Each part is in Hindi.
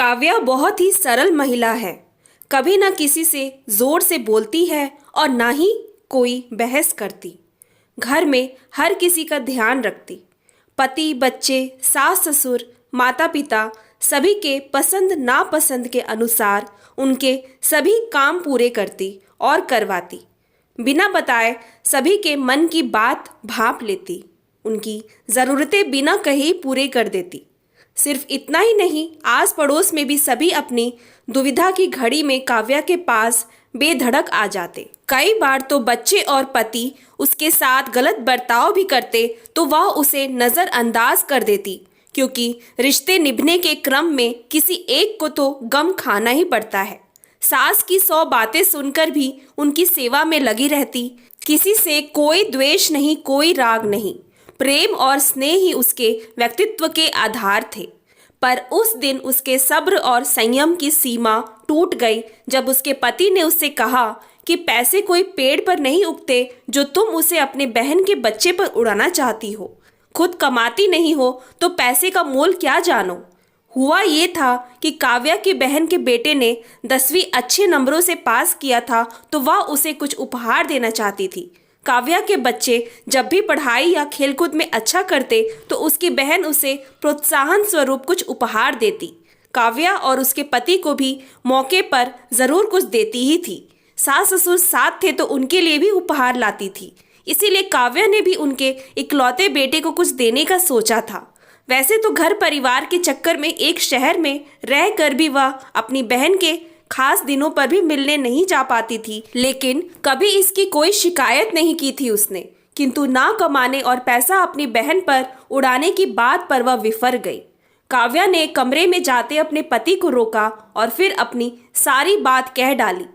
काव्या बहुत ही सरल महिला है। कभी ना किसी से जोर से बोलती है और ना ही कोई बहस करती। घर में हर किसी का ध्यान रखती। पति, बच्चे, सास ससुर, माता पिता सभी के पसंद नापसंद के अनुसार उनके सभी काम पूरे करती और करवाती। बिना बताए सभी के मन की बात भांप लेती। उनकी ज़रूरतें बिना कहे पूरे कर देती। सिर्फ इतना ही नहीं, आस पड़ोस में भी सभी अपनी दुविधा की घड़ी में काव्या के पास बेधड़क आ जाते। कई बार तो बच्चे और पति उसके साथ गलत बर्ताव भी करते तो वह उसे नज़रअंदाज कर देती, क्योंकि रिश्ते निभने के क्रम में किसी एक को तो गम खाना ही पड़ता है। सास की 100 बातें सुनकर भी उनकी सेवा में लगी रहती। किसी से कोई द्वेष नहीं, कोई राग नहीं। प्रेम और स्नेह ही उसके व्यक्तित्व के आधार थे। पर उस दिन उसके सब्र और संयम की सीमा टूट गई जब उसके पति ने उससे कहा कि पैसे कोई पेड़ पर नहीं उगते जो तुम उसे अपने बहन के बच्चे पर उड़ाना चाहती हो। खुद कमाती नहीं हो तो पैसे का मोल क्या जानो। हुआ ये था कि काव्या की बहन के बेटे ने 10वीं अच्छे नंबरों से पास किया था तो वह उसे कुछ उपहार देना चाहती थी। काव्या के बच्चे जब भी पढ़ाई या खेलकूद में अच्छा करते तो उसकी बहन उसे प्रोत्साहन स्वरूप कुछ उपहार देती। काव्या और उसके पति को भी मौके पर ज़रूर कुछ देती ही थी। सास ससुर साथ थे तो उनके लिए भी उपहार लाती थी। इसीलिए काव्या ने भी उनके इकलौते बेटे को कुछ देने का सोचा था। वैसे तो घर परिवार के चक्कर में एक शहर में रहकर भी वह अपनी बहन के खास दिनों पर भी मिलने नहीं जा पाती थी, लेकिन कभी इसकी कोई शिकायत नहीं की थी उसने। किंतु ना कमाने और पैसा अपनी बहन पर उड़ाने की बात पर वह विफर गई। काव्या ने कमरे में जाते अपने पति को रोका और फिर अपनी सारी बात कह डाली।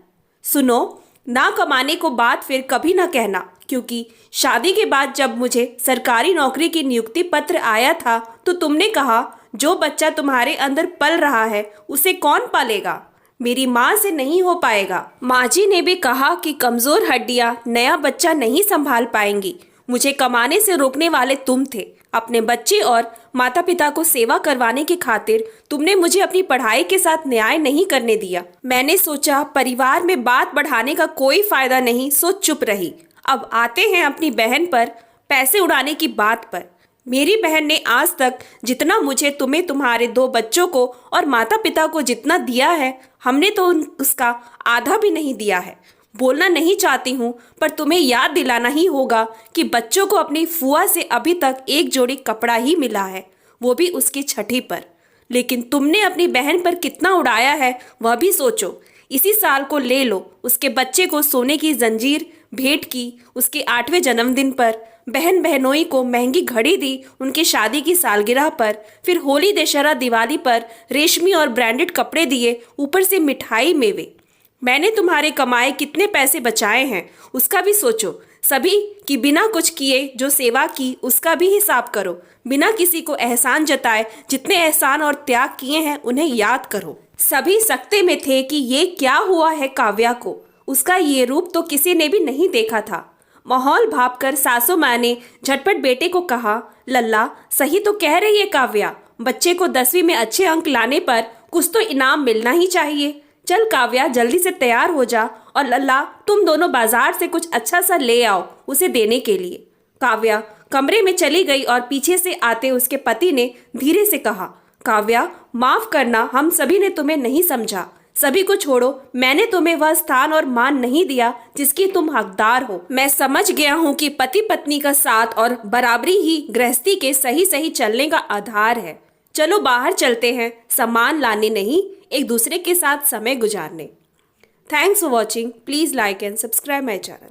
सुनो, ना कमाने को बात फिर कभी ना कहना, क्योंकि शादी के बाद जब मुझे सरकारी नौकरी की नियुक्ति पत्र आया था तो तुमने कहा जो बच्चा तुम्हारे अंदर पल रहा है उसे कौन पालेगा, मेरी माँ से नहीं हो पाएगा। माँ जी ने भी कहा कि कमजोर हड्डियाँ नया बच्चा नहीं संभाल पाएंगी। मुझे कमाने से रोकने वाले तुम थे। अपने बच्चे और माता पिता को सेवा करवाने की खातिर तुमने मुझे अपनी पढ़ाई के साथ न्याय नहीं करने दिया। मैंने सोचा परिवार में बात बढ़ाने का कोई फायदा नहीं, सो चुप रही। अब आते हैं अपनी बहन पर पैसे उड़ाने की बात पर। मेरी बहन ने आज तक जितना मुझे, तुम्हें, तुम्हारे 2 बच्चों को और माता पिता को जितना दिया है, हमने तो उसका आधा भी नहीं दिया है। बोलना नहीं चाहती हूँ पर तुम्हें याद दिलाना ही होगा कि बच्चों को अपनी फुआ से अभी तक एक जोड़ी कपड़ा ही मिला है, वो भी उसकी छठी पर। लेकिन तुमने अपनी बहन पर कितना उड़ाया है वह भी सोचो। इसी साल को ले लो, उसके बच्चे को सोने की जंजीर भेंट की। उसके 8वें जन्मदिन पर बहन बहनोई को महंगी घड़ी दी उनके शादी की सालगिरह पर। फिर होली, दशहरा, दिवाली पर रेशमी और ब्रांडेड कपड़े दिए, ऊपर से मिठाई, मेवे। मैंने तुम्हारे कमाए कितने पैसे बचाए हैं उसका भी सोचो। सभी की बिना कुछ किए जो सेवा की उसका भी हिसाब करो। बिना किसी को एहसान जताए जितने एहसान और त्याग किए हैं उन्हें याद करो। सभी सकते में थे कि ये क्या हुआ है काव्या को। उसका ये रूप तो किसी ने भी नहीं देखा था। माहौल भांपकर सासू माँ ने झटपट बेटे को कहा, लल्ला सही तो कह रही है काव्या, बच्चे को 10वीं में अच्छे अंक लाने पर कुछ तो इनाम मिलना ही चाहिए। चल काव्या, जल्दी से तैयार हो जा और लल्ला तुम दोनों बाजार से कुछ अच्छा सा ले आओ उसे देने के लिए। काव्या कमरे में चली गई और पीछे से आते उसके पति ने धीरे से कहा, काव्या माफ करना, हम सभी ने तुम्हें नहीं समझा। सभी को छोड़ो, मैंने तुम्हें वह स्थान और मान नहीं दिया जिसकी तुम हकदार हो। मैं समझ गया हूँ कि पति पत्नी का साथ और बराबरी ही गृहस्थी के सही सही चलने का आधार है। चलो बाहर चलते हैं, सामान लाने नहीं, एक दूसरे के साथ समय गुजारने। Thanks for watching. Please like and subscribe my channel.